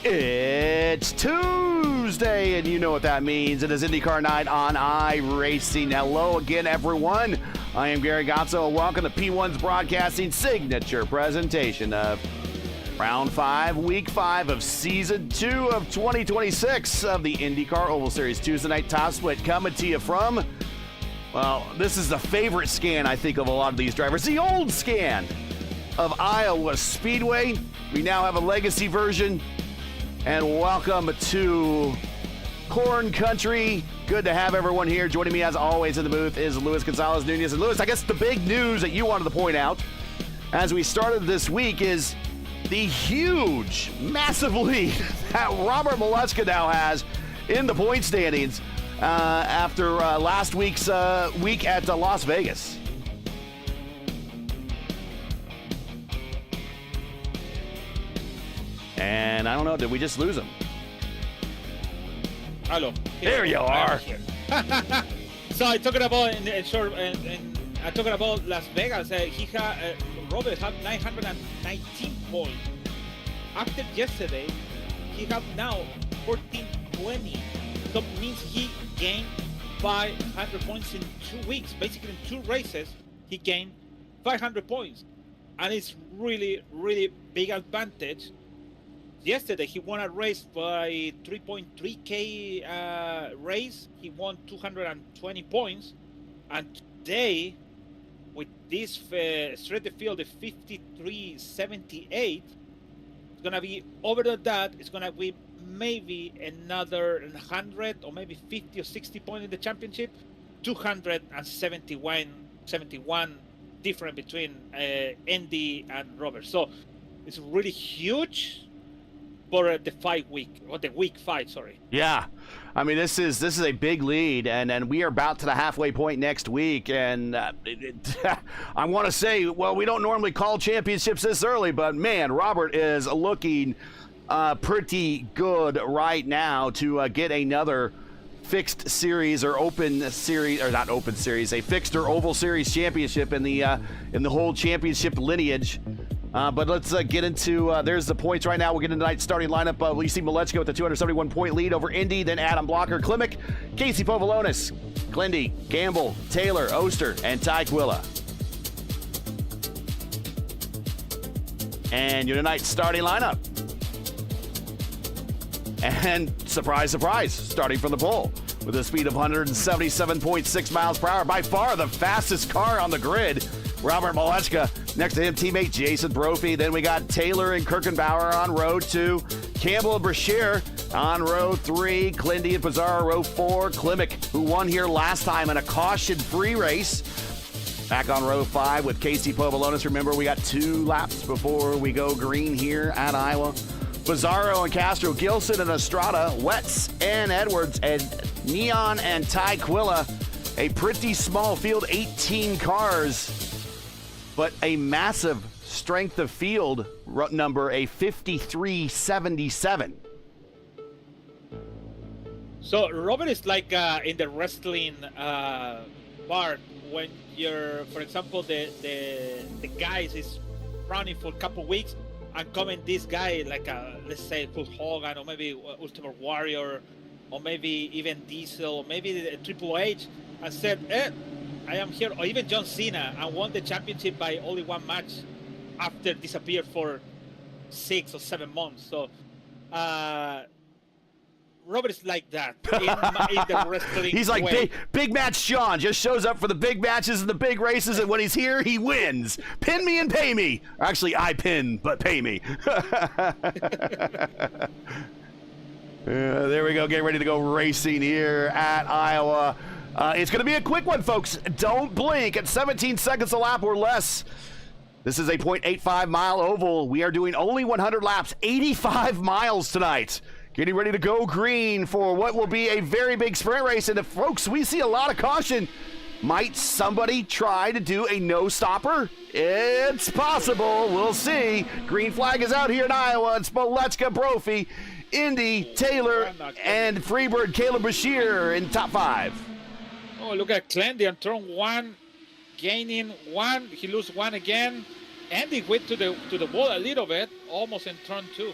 It's Tuesday, and you know what that means. It is IndyCar night on iRacing. Hello again, everyone. I am Gary Gotzo, and welcome to P1's Broadcasting signature presentation of Round 5, Week 5 of Season 2 of 2026 of the IndyCar Oval Series. Tuesday night top split coming to you from, well, this is the favorite scan, I think, of a lot of these drivers. The old scan of Iowa Speedway. We now have a legacy version. And welcome to Corn Country. Good to have everyone here. Joining me as always in the booth is Luis Gonzalez Nunez. And Luis, I guess the big news that you wanted to point out as we started this week is the huge, massive lead that Robert Malechka now has in the point standings after last week's week at Las Vegas. And I don't know, did we just lose him? Hello. There you are. So I talking about I talking about Las Vegas. Robert had 919 points. After yesterday, he have now 1420. So it means he gained 500 points in 2 weeks. Basically, in 2 races, he gained 500 points, and it's really, really big advantage. Yesterday, he won a race by 3.3K race. He won 220 points. And today, with this straight field of 53.78, it's going to be over that. It's going to be maybe another 100 or maybe 50 or 60 points in the championship. 271 different between Indy and Robert. So it's really huge for the week 5, sorry. Yeah, I mean this is a big lead, and we are about to the halfway point next week, and I want to say, well, we don't normally call championships this early, but man, Robert is looking pretty good right now to get another fixed series or open series, or not open series, a fixed or oval series championship in the whole championship lineage. But let's get into, there's the points right now. We'll get into tonight's starting lineup. We see Malechka with a 271-point lead over Indy, then Adam Blocker, Klimek, Casey Povolonis, Glendy, Campbell, Taylor, Oster, and Ty Quilla. And your tonight's starting lineup. And surprise, surprise, starting from the pole with a speed of 177.6 miles per hour, by far the fastest car on the grid, Robert Malechka. Next to him, teammate Jason Brophy. Then we got Taylor and Kirkenbauer on row 2. Campbell and Brashear on row 3. Glendy and Pizarro row 4. Klimek, who won here last time in a caution-free race, back on row 5 with Casey Povolonis. Remember, we got 2 laps before we go green here at Iowa. Pizarro and Castro, Gilson and Estrada, Wetz and Edwards, and Neon and Ty Quilla. A pretty small field, 18 cars, but a massive strength of field number, a 53.77. So Robert is like in the wrestling part, when you're, for example, the guys is running for a couple of weeks and coming this guy like let's say Hulk Hogan, or maybe Ultimate Warrior, or maybe even Diesel, or maybe Triple H, and said, I am here, or even John Cena, and won the championship by only 1 match after disappeared for 6 or 7 months. So Robert is like that in the wrestling. He's like way. big match Sean, just shows up for the big matches and the big races, and when he's here, he wins. Pin me and pay me. Actually, I pin, but pay me. There we go, getting ready to go racing here at Iowa. It's going to be a quick one, folks. Don't blink. At 17 seconds a lap or less. This is a 0.85 mile oval. We are doing only 100 laps, 85 miles tonight. Getting ready to go green for what will be a very big sprint race. And folks, we see a lot of caution. Might somebody try to do a no-stopper? It's possible. We'll see. Green flag is out here in Iowa. It's Malechka, Brophy, Indy, Taylor, and Freebird Caleb Brashear in top 5. Oh, look at Glendy on turn 1, gaining 1. He loses 1 again. Andy went to the wall a little bit, almost in turn 2.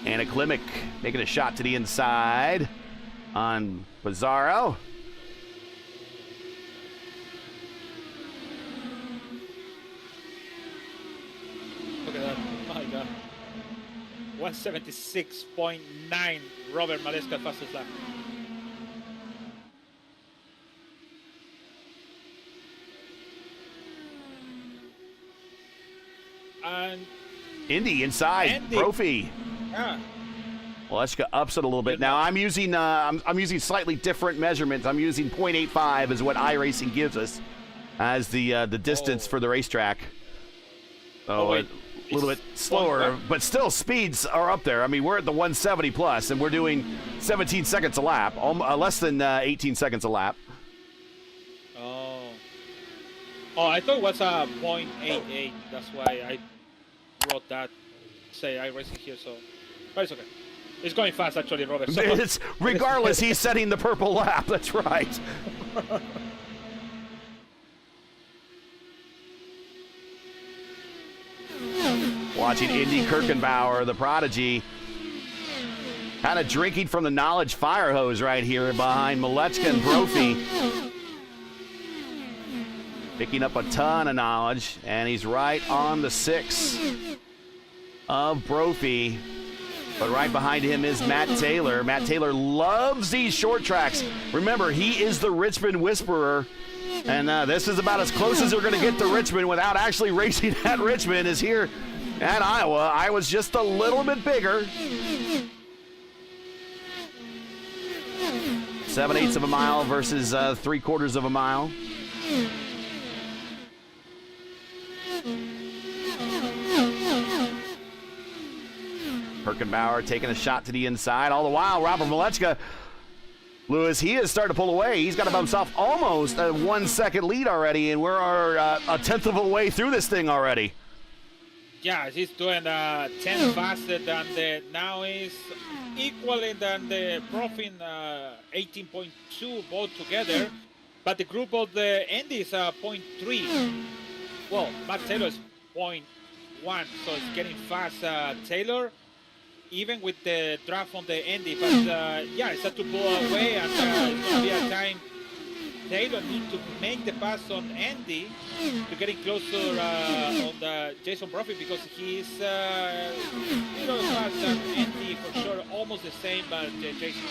Anna Klimek making a shot to the inside on Pizarro. Look at that. My God. 176.9. Robert Maleska fastest lap. And Indy inside. Andy. Brophy. yeah, Maleska ups it a little bit. Now I'm using I'm using slightly different measurements. I'm using 0.85 is what iRacing gives us as the distance for the racetrack. So wait. a little bit slower, but still speeds are up there. I mean, we're at the 170 plus, and we're doing 17 seconds a lap, less than 18 seconds a lap. Oh, I thought it was a 0.88. That's why I wrote that. Say iRacing here, so but it's okay. It's going fast, actually, Robert. So. It's regardless, he's setting the purple lap. That's right. Watching Indy Kirkenbauer, the prodigy, kind of drinking from the knowledge fire hose right here behind Maleska and Brophy. Picking up a ton of knowledge, and he's right on the 6 of Brophy. But right behind him is Matt Taylor. Matt Taylor loves these short tracks. Remember, he is the Richmond Whisperer. And this is about as close as we're going to get to Richmond without actually racing at Richmond is here at Iowa. Iowa's just a little bit bigger. 7/8 of a mile versus 3/4 of a mile. Kirkenbauer taking a shot to the inside. All the while, Robert Maleska, Lewis, he is starting to pull away. He's got himself almost a 1 second lead already, and we're a tenth of a way through this thing already. Yeah, he's doing 10 faster than now is equaling than the Profin 18.2 both together, but the group of the Indy is 0.3. Well, Matt Taylor is 0.1, so it's getting fast, Taylor, even with the draft on the Indy. But yeah, it's a to pull away, and it's going to be a time Taylor needs to make the pass on Indy to getting closer on the Jason Brophy, because he's fast than Indy for sure, almost the same, but Jason.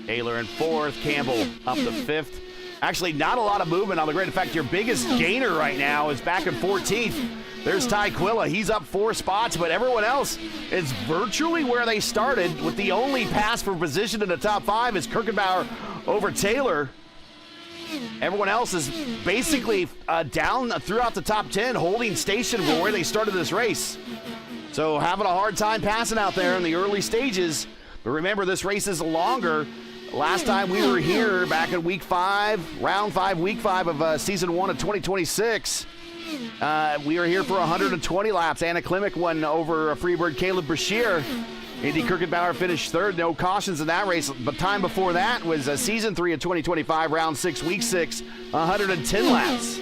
Taylor in 4th, Campbell up to 5th. Actually, not a lot of movement on the grid. In fact, your biggest gainer right now is back in 14th. There's Ty Quilla. He's up 4 spots, but everyone else is virtually where they started, with the only pass for position in the top 5 is Kirkenbauer over Taylor. Everyone else is basically down throughout the top 10, holding station for where they started this race. So having a hard time passing out there in the early stages. But remember, this race is longer. Last time we were here back in week 5, round 5, week 5 of season 1 of 2026. We were here for 120 laps. Anna Klimek won over Freebird Caleb Brashear. Indy Kirkenbauer finished 3rd. No cautions in that race. But time before that was season 3 of 2025, round 6, week 6, 110 laps.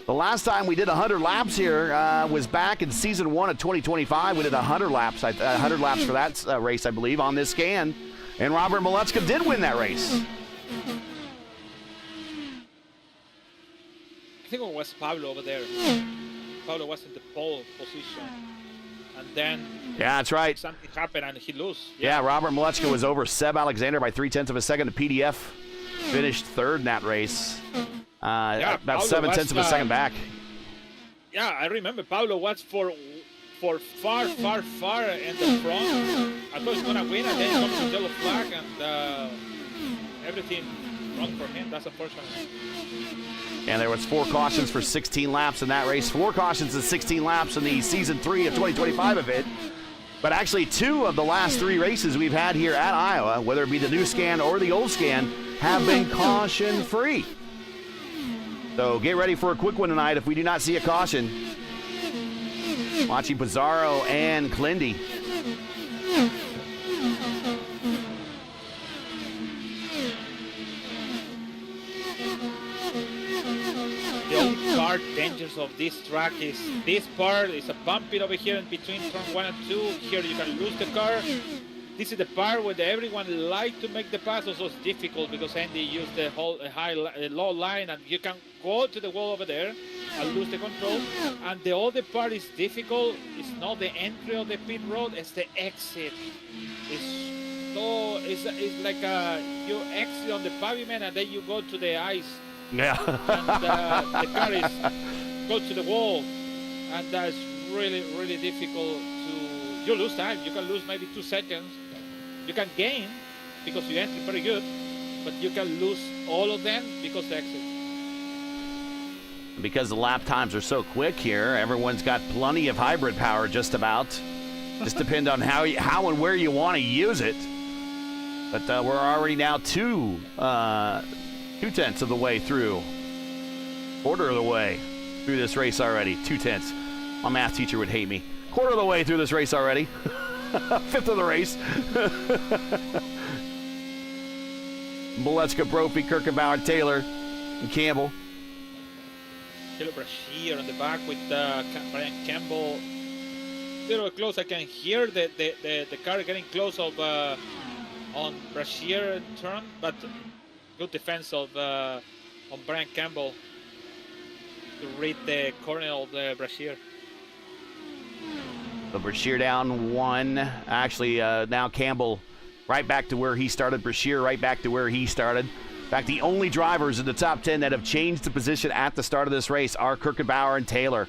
The last time we did 100 laps here was back in season 1 of 2025. We did 100 laps. 100 laps for that race, I believe, on this scan. And Robert Maleska did win that race. I think it was Pablo over there. Pablo was in the pole position. And then yeah, that's right. Something happened and he lost. Yeah, Robert Maleska was over Seb Alexander by 0.3 of a second. The PDF finished 3rd in that race. About Pablo 0.7 of a second back. Yeah, I remember Pablo was for far in the front. I thought he was gonna win, and then comes the yellow flag, and everything wrong for him. That's unfortunate. And there was 4 cautions for 16 laps in that race. 4 cautions in 16 laps in the season 3 of 2025 event. But actually 2 of the last 3 races we've had here at Iowa, whether it be the new scan or the old scan, have been caution-free. So get ready for a quick one tonight if we do not see a caution. Watching Pizarro and Clindy. part dangers of this track is this part is a bumpy over here in between turn 1 and 2. Here you can lose the car. This is the part where everyone like to make the pass. Also, it's difficult because Andy used the whole low line, and you can go to the wall over there and lose the control. And the other part is difficult. It's not the entry of the pit road; it's the exit. It's like you exit on the pavement and then you go to the ice. Yeah. And the car is go to the wall, and that's really, really difficult to. You lose time. You can lose maybe 2 seconds. You can gain because you enter very good, but you can lose all of them because the exit. Because the lap times are so quick here, everyone's got plenty of hybrid power just about. Just depend on how and where you want to use it. But we're already now 2/10 of the way through. Quarter of the way through this race already. 2/10. My math teacher would hate me. Quarter of the way through this race already. 5th of the race. Boletzka, Brophy, Kirkenbauer, Taylor, and Campbell. Taylor Brashear on the back with Brian Campbell. A little close. I can hear the car getting close of on Brashear turn, but good defense of on Brian Campbell to read the corner of the Brashear. So Brashear down 1. Actually, now Campbell right back to where he started. Brashear right back to where he started. In fact, the only drivers in the top 10 that have changed the position at the start of this race are Kirkenbauer and Taylor.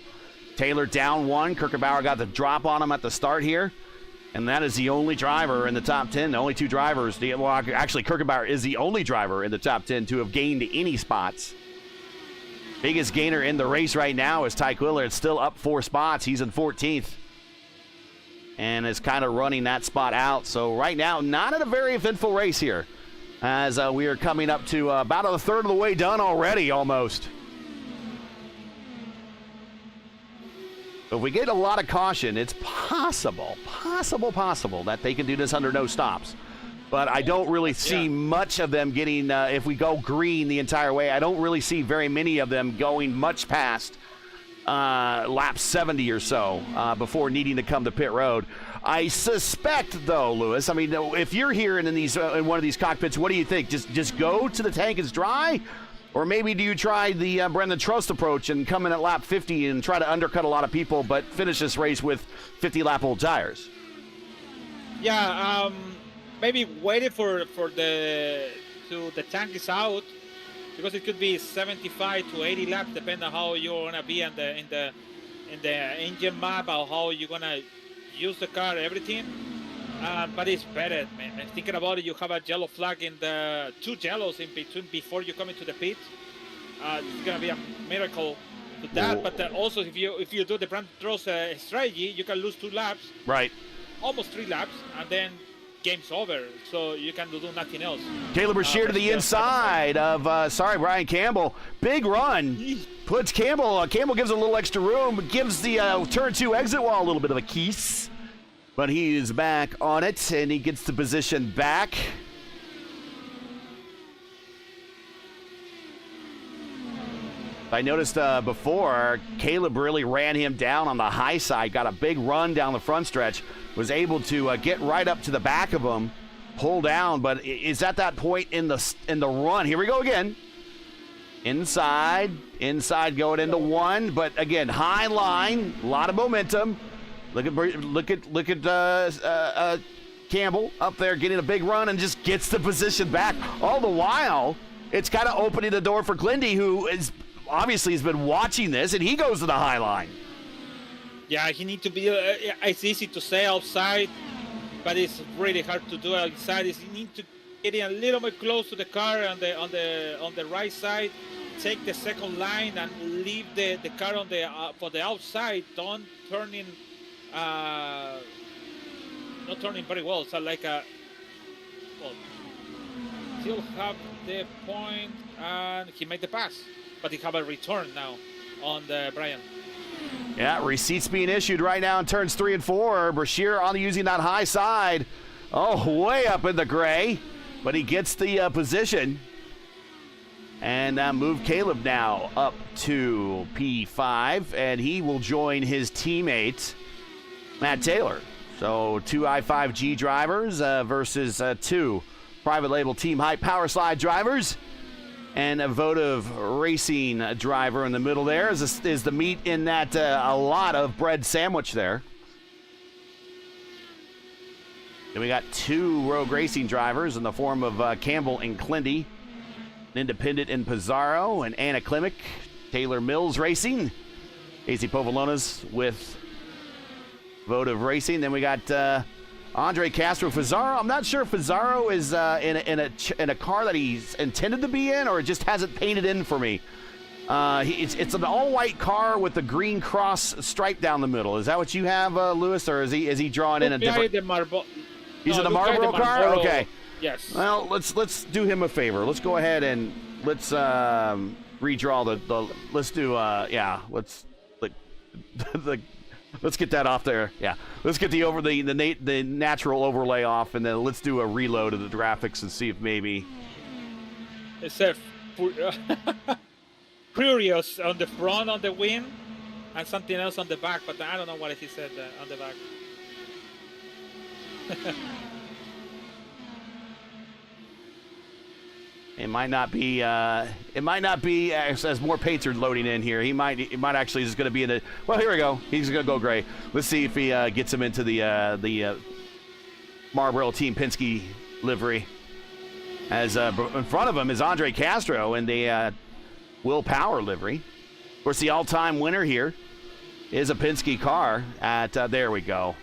Taylor down 1. Kirkenbauer got the drop on him at the start here. And that is the only driver in the top 10. The only 2 drivers. Well, actually, Kirkenbauer is the only driver in the top 10 to have gained any spots. Biggest gainer in the race right now is Ty Quiller. It's still up 4 spots. He's in 14th. And is kind of running that spot out. So right now, not in a very eventful race here. As we are coming up to about a third of the way done already, almost. If we get a lot of caution, it's possible that they can do this under no stops. But I don't really see much of them getting, if we go green the entire way, I don't really see very many of them going much past lap 70 or so before needing to come to pit road. I suspect, though, Lewis, I mean, if you're here in in one of these cockpits, what do you think? Just go to the tank it's dry? Or maybe do you try the Brendan Trust approach and come in at lap 50 and try to undercut a lot of people but finish this race with 50-lap-old tires? Yeah, maybe waiting for the tank is out, because it could be 75 to 80 laps, depending on how you're gonna be in the engine map, or how you're gonna use the car, everything. But it's better, man. Thinking about it, you have a yellow flag in the 2 yellows in between before you come into the pit. It's gonna be a miracle to that. Whoa. But also, if you do the Brand Throws strategy, you can lose 2 laps, right? Almost 3 laps, and then game's over. So you can do nothing else. Caleb Brashear to the inside of Brian Campbell. Big run. Puts Campbell. Campbell gives a little extra room. Gives the turn 2 exit wall a little bit of a kiss. But he is back on it, and he gets the position back. I noticed before, Caleb really ran him down on the high side, got a big run down the front stretch, was able to get right up to the back of him, pull down, but is at that point in the run. Here we go again. Inside going into 1, but again, high line, a lot of momentum. Look at Campbell up there getting a big run and just gets the position back. All the while, it's kind of opening the door for Glindy, who is obviously has been watching this, and he goes to the high line. Yeah, he needs to be. It's easy to say outside, but it's really hard to do outside. You need to get in a little bit close to the car on the right side. Take the second line and leave the car on the for the outside. Don't turn in. Not turning very well. So like still have the point, and he made the pass, but he have a return now on the Brian. Yeah, receipts being issued right now in turns 3 and 4. Brashear on using that high side. Oh, way up in the gray, but he gets the position. And move Caleb now up to P5, and he will join his teammate, Matt Taylor. So 2 I5G drivers versus 2 private label Team Hype Power Slide drivers. And a Votive Racing driver in the middle there is the meat in that a lot of bread sandwich there. Then we got 2 Rogue Racing drivers in the form of Campbell and Clindy. An independent in Pizarro and Anna Klimek. Taylor Mills Racing. AC Povolonas with Votive Racing. Then we got Andre Castro Fazaro. I'm not sure if Fazaro is in a car that he's intended to be in, or it just hasn't painted in for me. It's an all-white car with a green cross stripe down the middle. Is that what you have, Lewis, or is he drawing in a different? He's in the Marlboro car. Okay. Yes. Well, let's do him a favor. Let's go ahead and let's redraw the. Let's do let's get that off there. Yeah, let's get the natural overlay off, and then let's do a reload of the graphics and see if maybe. It said Furious on the front on the wing, and something else on the back, but I don't know what he said on the back. It might not be. As more paints are loading in here. He might actually just going to be in the. Well, here we go. He's going to go gray. Let's see if he gets him into the Marlboro Team Penske livery. As in front of him is Andre Castro in the Will Power livery. Of course, the all-time winner here is a Penske car. There we go.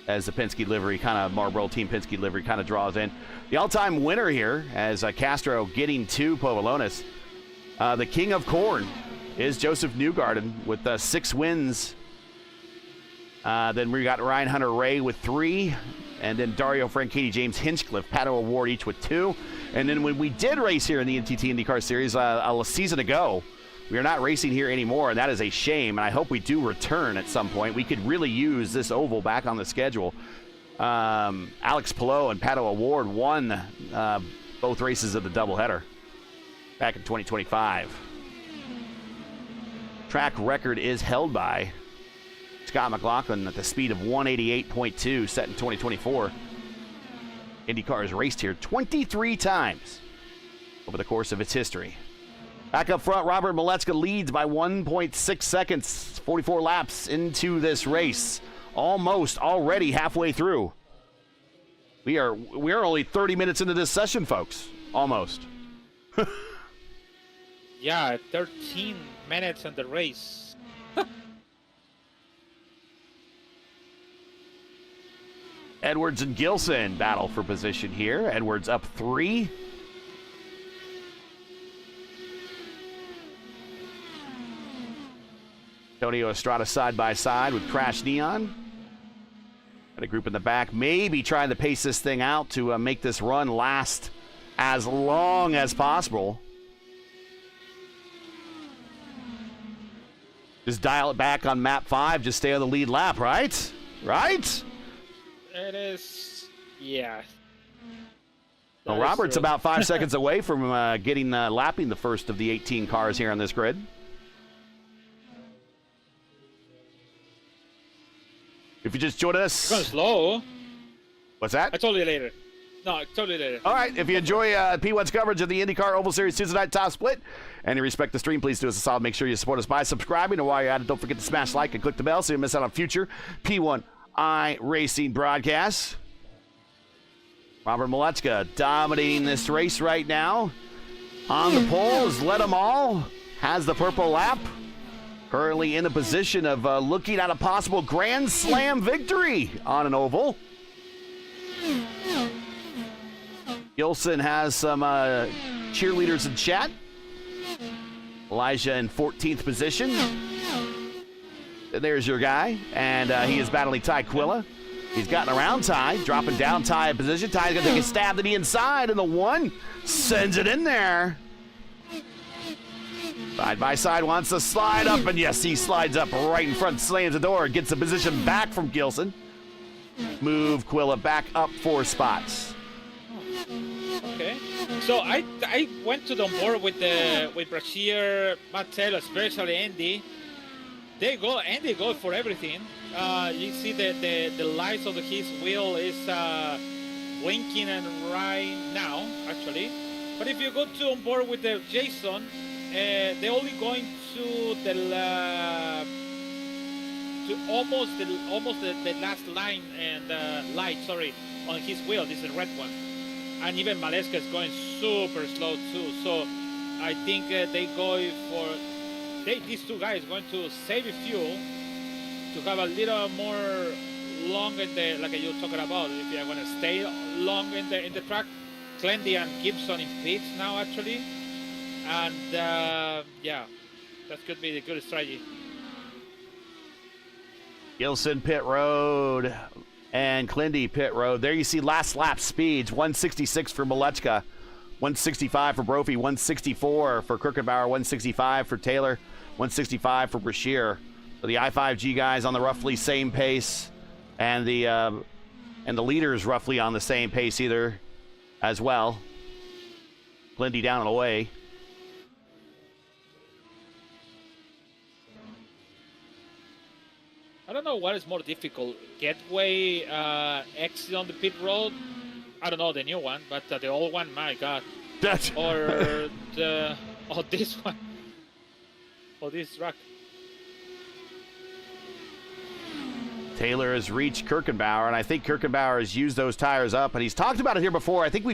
As the Penske livery Marlboro Team Penske livery kind of draws in. The all-time winner here, as Castro getting to Povolonas. The king of corn is Joseph Newgarden with 6 wins. Then we got Ryan Hunter-Ray with 3. And then Dario Franchitti, James Hinchcliffe, Pato Award each with 2. And then when we did race here in the NTT IndyCar Series a season ago, we are not racing here anymore, and that is a shame. And I hope we do return at some point. We could really use this oval back on the schedule. Alex Palou and Pato Award won both races of the doubleheader back in 2025. Track record is held by Scott McLaughlin at the speed of 188.2 set in 2024. IndyCar has raced here 23 times over the course of its history. Back up front, Robert Milecka leads by 1.6 seconds, 44 laps into this race. Almost already halfway through. We are only 30 minutes into this session, folks. Almost. Yeah, 13 minutes in the race. Edwards and Gilson battle for position here. Edwards up 3. Antonio Estrada side by side with Crash Neon. Got a group in the back, maybe trying to pace this thing out to make this run last as long as possible. Just dial it back on map 5, just stay on the lead lap, right? Right? It is, yeah. Well, Robert's about 5 seconds away from lapping the first of the 18 cars here on this grid. If you just joined us. It's going slow. What's that? I told you later. No, I told you later. All right. If you enjoy P1's coverage of the IndyCar Oval Series Tuesday night top split, and you respect the stream, please do us a solid. Make sure you support us by subscribing. And while you're at it, don't forget to smash like and click the bell so you don't miss out on future P1 iRacing broadcasts. Robert Milecka dominating this race right now. On the pole is Let 'em All. Has the purple lap. Currently in a position of looking at a possible Grand Slam victory on an oval. Gilson has some cheerleaders in chat. Elijah in 14th position. There's your guy. And he is battling Ty Quilla. He's gotten around Ty, dropping down Ty in position. Ty's going to take a stab to the inside, and the 1 sends it in there. Side by side wants to slide up, and yes, he slides up right in front, slams the door, gets the position back from Gilson. Move Quilla back up 4 spots. Okay. So I went to the board with Brashear, Mattel, especially Andy. Andy go for everything. You see the lights of his wheel is blinking and right now actually. But if you go to on board with the Jason, they're only going to almost the last line and light. Sorry, on his wheel. This is a red one. And even Maleska is going super slow too. So I think these two guys going to save fuel to have a little more long in the, like you're talking about, if you're going to stay long in the track. Clendy and Gibson in pits now actually. And yeah, that could be the good strategy. Gilson pit road. And Clendy pit road. There you see last lap speeds. 166 for Malechka, 165 for Brophy, 164 for Kirkenbauer, 165 for Taylor, 165 for Brashear. So the I5G guys on the roughly same pace, and the leaders roughly on the same pace either as well. Clendy down and away. I don't know what is more difficult, Gateway exit on the pit road. I don't know the new one, but the old one, my God. Or this one, or this track. Taylor has reached Kirkenbauer, and I think Kirkenbauer has used those tires up, and he's talked about it here before. I think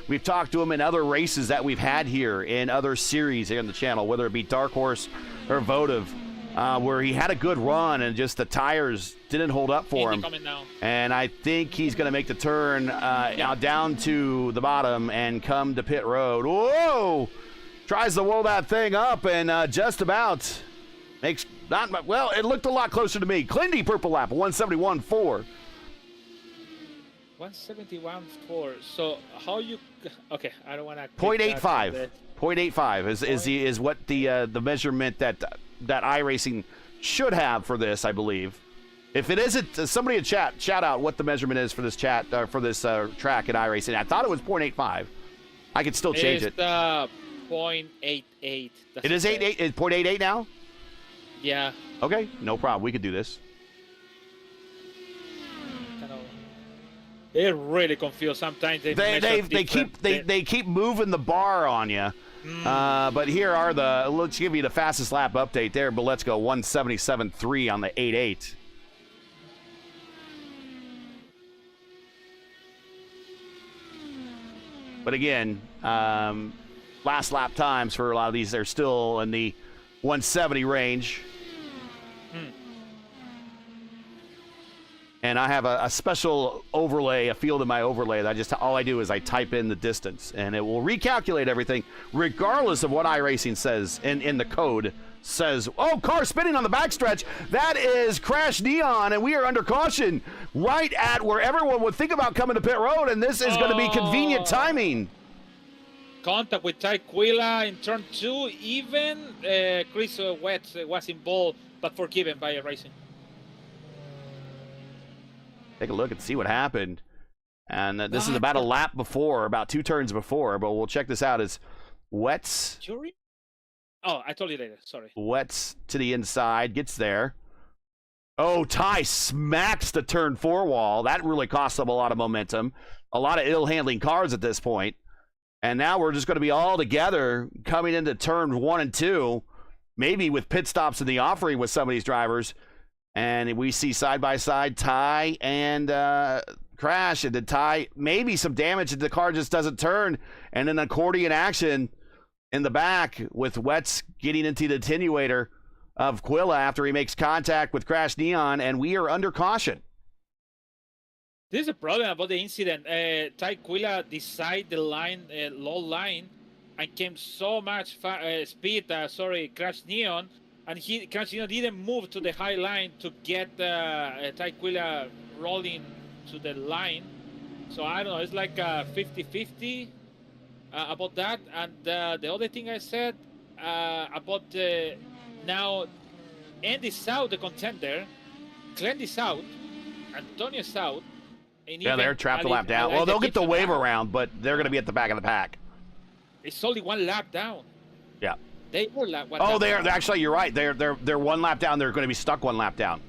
we've talked to him in other races that we've had here in other series here on the channel, whether it be Dark Horse or Votive. Where he had a good run and just the tires didn't hold up for him. And I think he's going to make the turn down to the bottom and come to pit road. Whoa! Tries to roll that thing up and just about makes not well. It looked a lot closer to me. Clendy purple lap 171.4. 171.4. So how you? Okay, I don't want to. 0.85. 0.85 is what the measurement that iRacing should have for this, I believe. If it isn't, somebody in chat, shout out what the measurement is for this track at iRacing. I thought it was 0.85. I could still change it. It's 0.88. It is 88. It's 0.88 now. Yeah. Okay, no problem. We could do this. They're really confused sometimes. They keep moving the bar on you. But here are let's give you the fastest lap update there, but let's go 177.3 on the 8.8. But again, last lap times for a lot of these, they're still in the 170 range. And I have a special overlay, a field in my overlay that all I do is I type in the distance, and it will recalculate everything regardless of what iRacing says in the code. Says, oh, car spinning on the backstretch. That is Crash Neon, and we are under caution right at where everyone would think about coming to pit road, and this is going to be convenient timing. Contact with Ty Quilla in turn 2. Even Chris Wetz was involved, but forgiven by iRacing. Take a look and see what happened. And this is about a lap before, about 2 turns before, but we'll check this out as Wetz. Jury? Oh, I told you later. Sorry. Wetz to the inside, gets there. Oh, Ty smacks the turn 4 wall. That really cost them a lot of momentum. A lot of ill-handling cars at this point. And now we're just going to be all together coming into turn 1 and 2, maybe with pit stops in the offering with some of these drivers. And we see side-by-side Ty and Crash. And then Ty, maybe some damage if the car just doesn't turn. And an accordion action in the back with Wetz getting into the attenuator of Quilla after he makes contact with Crash Neon. And we are under caution. This is a problem about the incident. Ty Quilla decided the line, low line, and came so much speed, Crash Neon. And Crash Neon didn't move to the high line to get Ty Quilla rolling to the line. So I don't know, it's like 50-50 about that. And the other thing I said about now, Andy's out, the contender, Clendy's out, Antonio's out. Yeah, they're trapped a lap down. Well, they'll get the wave around, but they're going to be at the back of the pack. It's only one lap down. Yeah. They were one Oh, lap they're down. actually, you're right. They're one lap down. They're going to be stuck one lap down.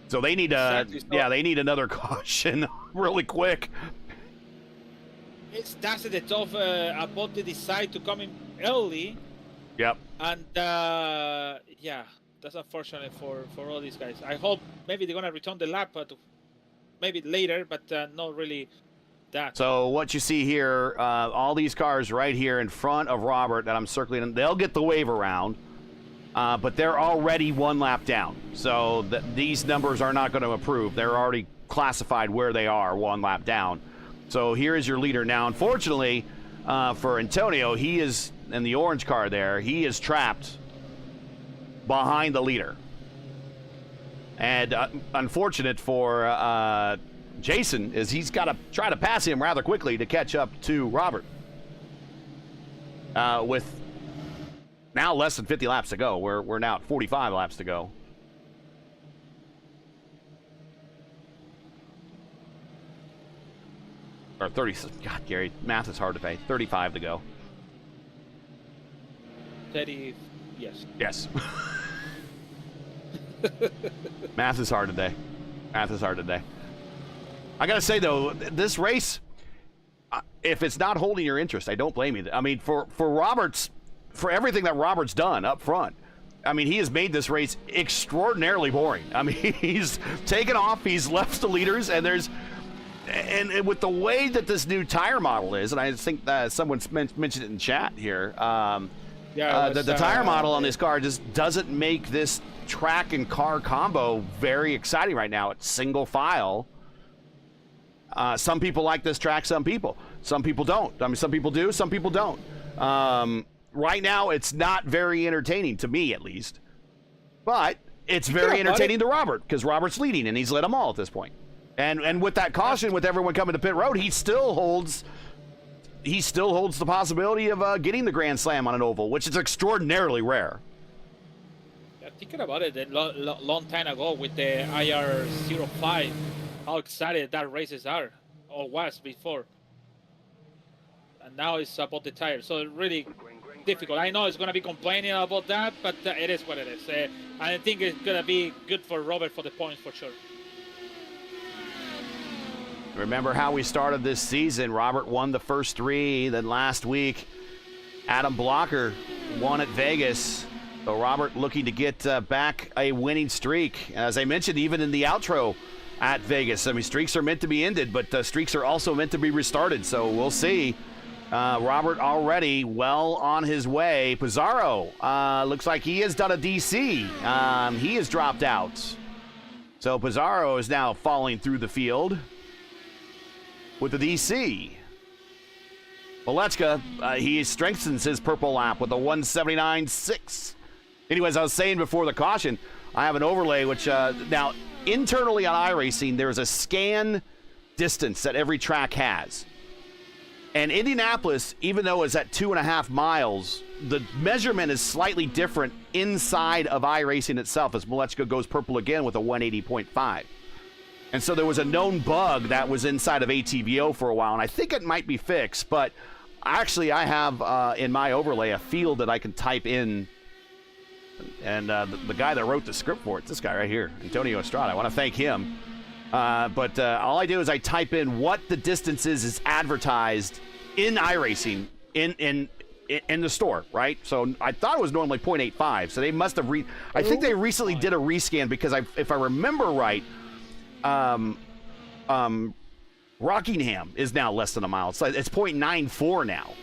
So they need Exactly. So they need another caution really quick. that's the tough about they decide to come in early, Yep. and yeah, that's unfortunate for all these guys. I hope maybe they're gonna return the lap, but maybe later, but not really that. So what you see here, all these cars right here in front of Robert that I'm circling, they'll get the wave around, but they're already one lap down. So these numbers are not going to improve. They're already classified where they are, one lap down. So here is your leader. Now, unfortunately, for Antonio, he is in the orange car there. He is trapped behind the leader. And unfortunate for Jason is he's got to try to pass him rather quickly to catch up to Robert. With now less than 50 laps to go. We're now at 45 laps to go. Or 30. God, Gary, math is hard to pay. 35 to go. 30, yes. Yes. Math is hard today. Math is hard today. I got to say, though, this race, if it's not holding your interest, I don't blame you. I mean, for Roberts, for everything that Robert's done up front, I mean, he has made this race extraordinarily boring. I mean, he's taken off, he's left the leaders, and and with the way that this new tire model is, and I think someone mentioned it in chat here, the tire model on this car just doesn't make this track and car combo very exciting right now. It's single file. Some people like this track, some people don't. I mean, some people do, some people don't. Right now, it's not very entertaining, to me at least. But it's very entertaining to Robert, because Robert's leading, and he's led them all at this point. And with that caution, with everyone coming to pit road, he still holds the possibility of getting the Grand Slam on an oval, which is extraordinarily rare. Yeah, thinking about it, a long time ago with the IR05, how excited that races are, or was before. And now it's about the tires, so really difficult. I know it's going to be complaining about that, but it is what it is. I think it's going to be good for Robert for the points for sure. Remember how we started this season. Robert won the first three. Then last week, Adam Blocker won at Vegas. So Robert looking to get back a winning streak. As I mentioned, even in the outro at Vegas. I mean, streaks are meant to be ended, but streaks are also meant to be restarted. So we'll see. Robert already well on his way. Pizarro looks like he has done a DC. He has dropped out. So Pizarro is now falling through the field with the DC. Malechka, he strengthens his purple lap with a 179.6. Anyways, I was saying before the caution, I have an overlay, which now internally on iRacing, there's a scan distance that every track has. And Indianapolis, even though it's at 2.5 miles, the measurement is slightly different inside of iRacing itself as Malechka goes purple again with a 180.5. And so there was a known bug that was inside of ATVO for a while, and I think it might be fixed, but actually I have in my overlay a field that I can type in, and the guy that wrote the script for it, this guy right here, Antonio Estrada, I want to thank him. But all I do is I type in what the distance is advertised in iRacing in the store, right? So I thought it was normally 0.85, so they must have I think they recently did a rescan because if I remember right, Rockingham is now less than a mile. It's 0.94 now.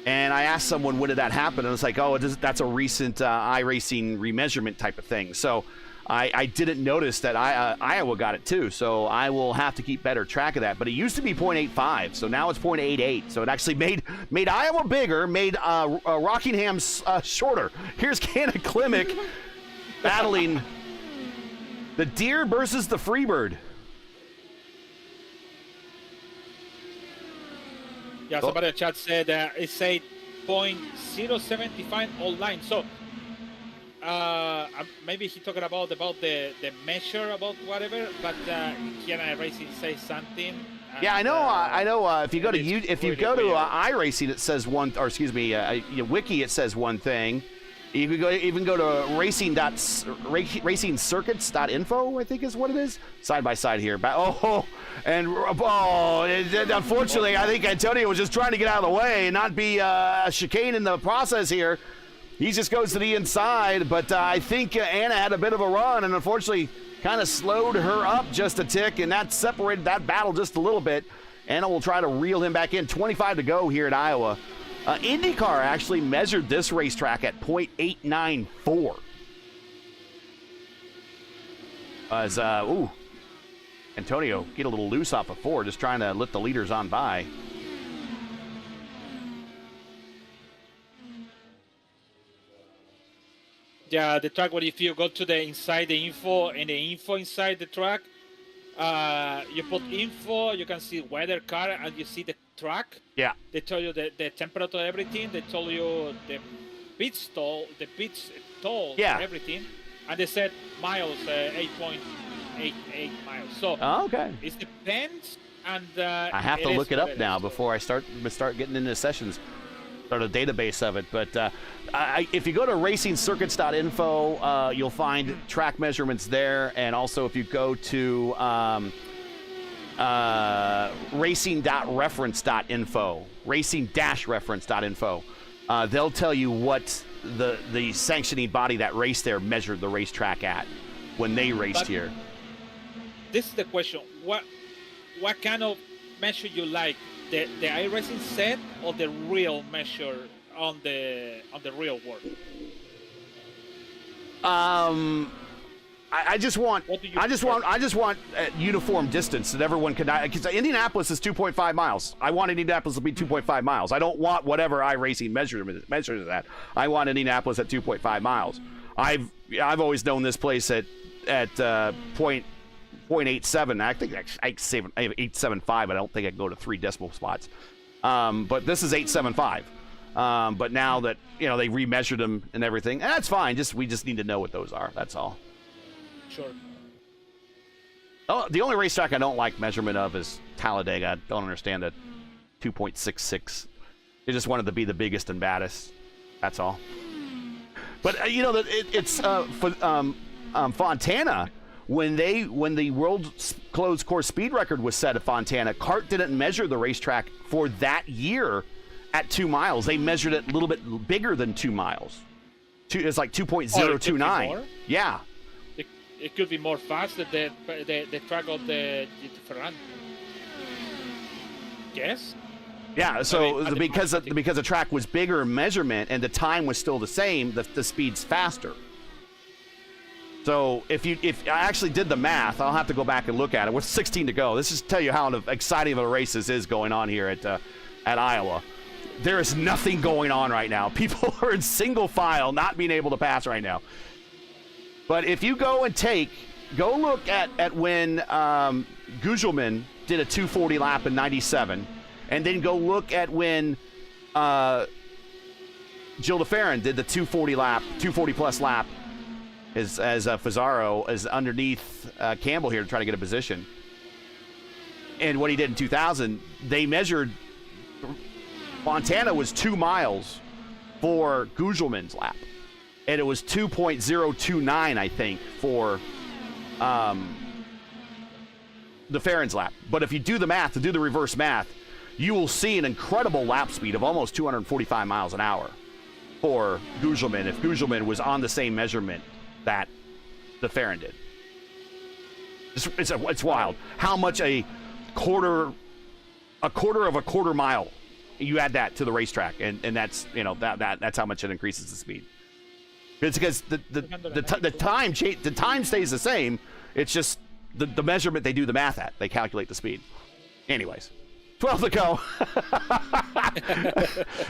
And I asked someone, when did that happen? And it's like, oh, that's a recent iRacing remeasurement type of thing. So I didn't notice that Iowa got it too. So I will have to keep better track of that. But it used to be 0.85, so now it's 0.88. So it actually made Iowa bigger, made Rockingham shorter. Here's Cannon Klimek battling the deer versus the Freebird. Yeah, somebody in the chat said it's a 0.075 online. So maybe he's talking about the measure about whatever, but can I racing say something? Yeah, I know. I know. If you go to iRacing, it says one. Or excuse me, Wiki, it says one thing. You could even go to racingcircuits.info, I think is what it is. Side by side here. Unfortunately, I think Antonio was just trying to get out of the way and not be chicaned in the process here. He just goes to the inside, but I think Anna had a bit of a run, and unfortunately kind of slowed her up just a tick, and that separated that battle just a little bit. Anna will try to reel him back in. 25 to go here at Iowa. IndyCar actually measured this racetrack at .894. As, Antonio get a little loose off of 4, just trying to let the leaders on by. Yeah, the track, if you go to the inside the info, and the info inside the track, you put info, you can see weather car, and you see the track. Yeah. They tell you the temperature, everything. They told you the pit toll, yeah, everything. And they said miles, 8.88 miles. So okay. It depends, and I have to look it up now before I start getting into sessions. Start a database of it, but if you go to racingcircuits.info, you'll find track measurements there, and also if you go to racing-reference.info, they'll tell you what the sanctioning body that raced there measured the racetrack at when they raced here. This is the question: what kind of measure you like? The iRacing set or the real measure on the real world? I just want uniform distance that everyone can. Because Indianapolis is 2.5 miles. I want Indianapolis to be 2.5 miles. I don't want whatever iRacing measures that. I want Indianapolis at 2.5 miles. I've always known this place at .87. I think I have 875. I don't think I can go to 3 decimal spots. But this is 875. But now that they remeasured them and everything, and that's fine. We just need to know what those are. That's all. Sure. Oh, the only racetrack I don't like measurement of is Talladega. I don't understand that 2.66. They just wanted to be the biggest and baddest. That's all. But it's Fontana. When the world closed course speed record was set at Fontana, CART didn't measure the racetrack for that year at 2 miles. They measured it a little bit bigger than 2 miles. It's like 2.029. Yeah. It could be more fast than the track of the Ferrari. Yes. Yeah. So because the track was bigger in measurement and the time was still the same, the speed's faster. So if I actually did the math, I'll have to go back and look at it. With 16 to go, this just tell you how exciting of a race this is going on here at Iowa. There is nothing going on right now. People are in single file, not being able to pass right now. But if you go look at when Gugelmin did a 240 lap in '97, and then go look at when Gilles de Ferran did the 240 plus lap. As Fazaro is underneath Campbell here to try to get a position. And what he did in 2000, they measured Fontana was 2 miles for Gugelmin's lap. And it was 2.029, I think, for the Ferran's lap. But if you do the math, to do the reverse math, you will see an incredible lap speed of almost 245 miles an hour for Gugelmin if Gugelmin was on the same measurement that the Ferran did. It's wild how much a quarter of a quarter mile you add that to the racetrack, and that's that's how much it increases the speed. It's because the time stays the same. It's just the measurement they do the math at. They calculate the speed. Anyways, 12 to go.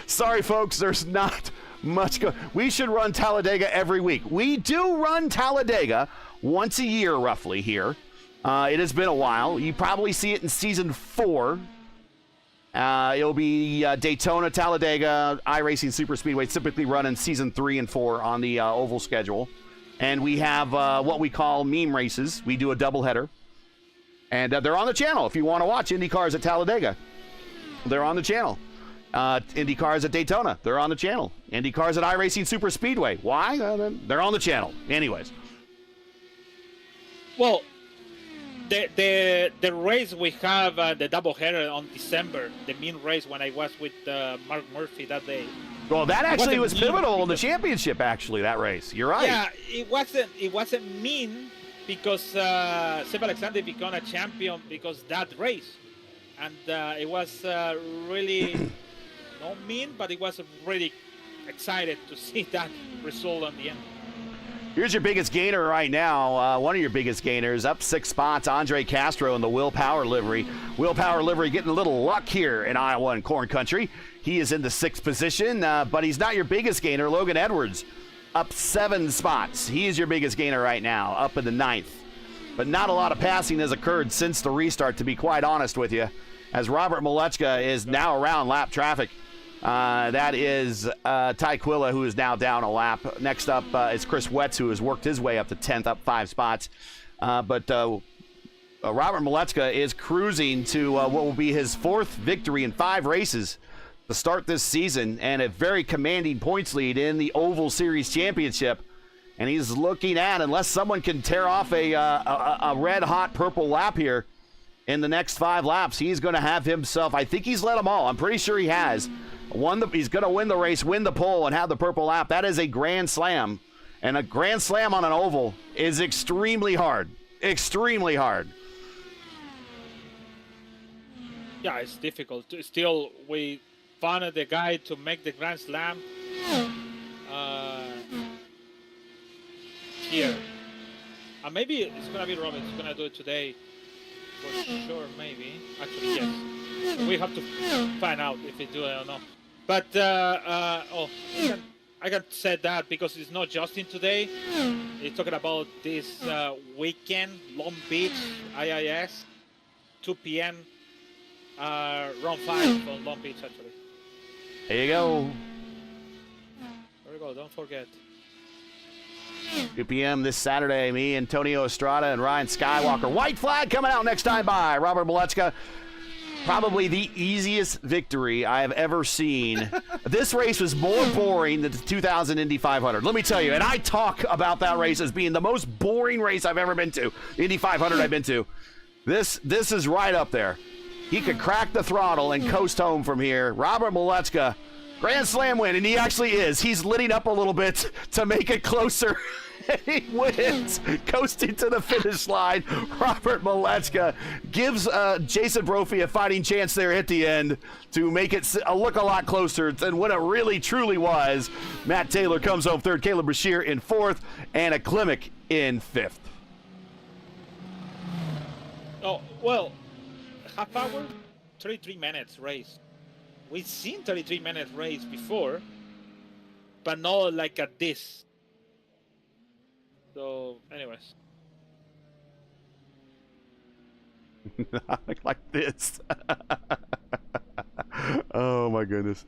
Sorry, folks. There's not much go. We should run Talladega every week. We do run Talladega once a year, roughly, here. It has been a while. You probably see it in season 4. It'll be Daytona, Talladega, iRacing Superspeedway, typically run in season 3 and 4 on the oval schedule. And we have what we call meme races. We do a doubleheader. And they're on the channel if you want to watch IndyCars at Talladega. They're on the channel. IndyCars at Daytona. They're on the channel. IndyCars at iRacing Superspeedway. Why? They're on the channel. Anyways. Well, the race we have, the doubleheader on December, the main race when I was with Mark Murphy that day. Well, that actually was pivotal in the because, championship, actually, that race. You're right. Yeah, it wasn't mean because Seb Alexander became a champion because that race. And it was really, not mean, but it was really excited to see that result on the end. Here's your biggest gainer right now. One of your biggest gainers, up 6 spots, Andre Castro in the Will Power livery. Will Power livery getting a little luck here in Iowa and Corn Country. He is in the 6th position, but he's not your biggest gainer. Logan Edwards, up 7 spots. He is your biggest gainer right now, up in the 9th. But not a lot of passing has occurred since the restart, to be quite honest with you, as Robert Malechka is now around lap traffic. That is Ty Quilla, who is now down a lap. Next up is Chris Wetz, who has worked his way up to 10th, up 5 spots. But Robert Malechka is cruising to what will be his 4th victory in 5 races to start this season, and a very commanding points lead in the Oval Series Championship. And he's looking at, unless someone can tear off a red-hot purple lap here in the next 5 laps, he's going to have himself, I think he's led them all. I'm pretty sure he has. He's going to win the race, win the pole, and have the purple lap. That is a grand slam. And a grand slam on an oval is extremely hard. Extremely hard. Yeah, it's difficult. Still, we found the guy to make the grand slam here. And maybe it's going to be Robin. He's going to do it today. For sure, maybe. Actually, yes. We have to find out if he do it or not. But I can say that because it's not Justin today. He's talking about this weekend, Long Beach, IIS, 2 p.m. Round 5 on Long Beach, actually. There you go. There we go. Don't forget. 2 p.m. this Saturday, me, Antonio Estrada, and Ryan Skywalker. White flag coming out next time by Robert Malechka. Probably the easiest victory I have ever seen. This race was more boring than the 2000 Indy 500. Let me tell you, and I talk about that race as being the most boring race I've ever been to. Indy 500 I've been to. This is right up there. He could crack the throttle and coast home from here. Robert Malechka, grand slam win, and he actually is. He's litting up a little bit to make it closer. He wins, coasting to the finish line. Robert Malechka gives Jason Brophy a fighting chance there at the end to make it look a lot closer than what it really truly was. Matt Taylor comes home 3rd, Caleb Brashear in 4th, and a Klimek in 5th. Oh, well, half hour, 33 minutes race. We've seen 33 minutes race before, but not like at this. So, anyways. Like this. Oh, my goodness.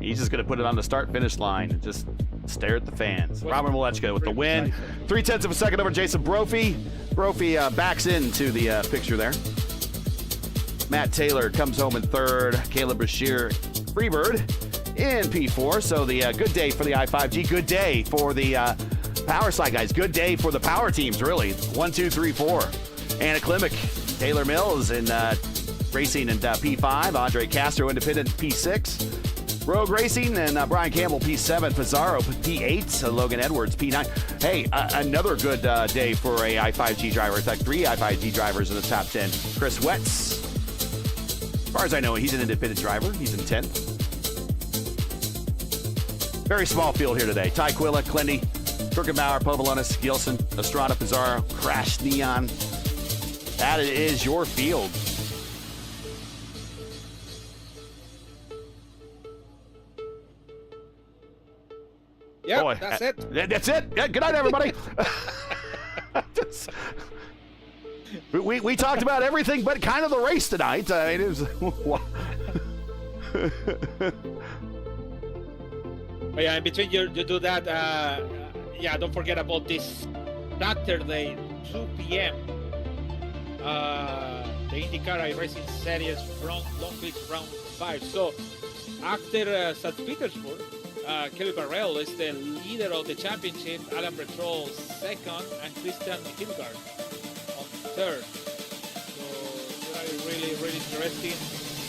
He's just going to put it on the start-finish line and just stare at the fans. Robert Malechka with the win. 0.3 of a second over Jason Brophy. Brophy backs into the picture there. Matt Taylor comes home in 3rd. Caleb Brashear, Freebird in P4. So the good day for the I5G. Good day for the power side guys. Good day for the power teams, really. 1, 2, 3, 4. Anna Klimek, Taylor Mills in racing in P5. Andre Castro, independent, P6. Rogue Racing and Brian Campbell, P7. Pizarro, P8. Logan Edwards, P9. Hey, another good day for a I5G driver. It's like 3 I5G drivers in the top 10. Chris Wetz, as far as I know, he's an independent driver. He's in 10th. Very small field here today. Ty Quilla, Clendy, Kirkenbauer, Povolonis, Gilson, Estrada, Pizarro, Crash Neon. That is your field. Yeah, Boy, that's it. That's it. Yeah, good night, everybody. We talked about everything but kind of the race tonight. I mean, it was But yeah, in between you do that. Yeah, don't forget about this Saturday, 2 p.m. The IndyCar iRacing Series from Long Beach Round 5. So after St. Petersburg, Kelly Barrell is the leader of the championship, Alan Bretrol second, and Christian Hildgaard on third. So really interesting,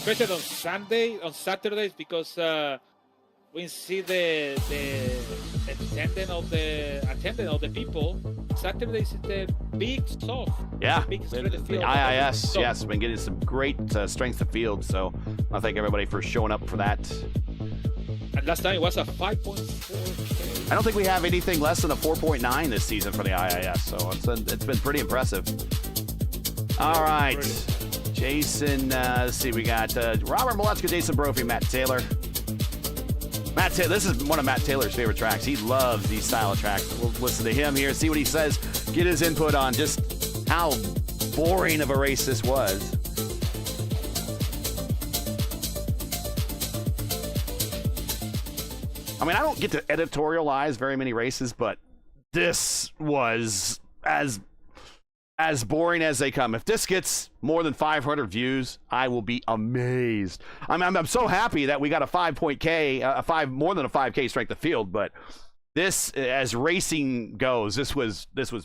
especially on Saturdays, because we see the attendance of the people. Saturdays is the big SOF. Yeah, big the IIS. Yes, been getting some great strength of field. So I thank everybody for showing up for that. And last time it was a 5.4K. I don't think we have anything less than a 4.9 this season for the IIS. So it's been pretty impressive. All right, Jason. Let's see. We got Robert Malechka, Jason Brophy, Matt Taylor. Matt Taylor, this is one of Matt Taylor's favorite tracks. He loves these style of tracks. We'll listen to him here, see what he says, get his input on just how boring of a race this was. I mean, I don't get to editorialize very many races, but this was as boring as they come. If this gets more than 500 views, I will be amazed. I'm so happy that we got a 5.K, more than a 5K strength of field. But this, as racing goes, this was pretty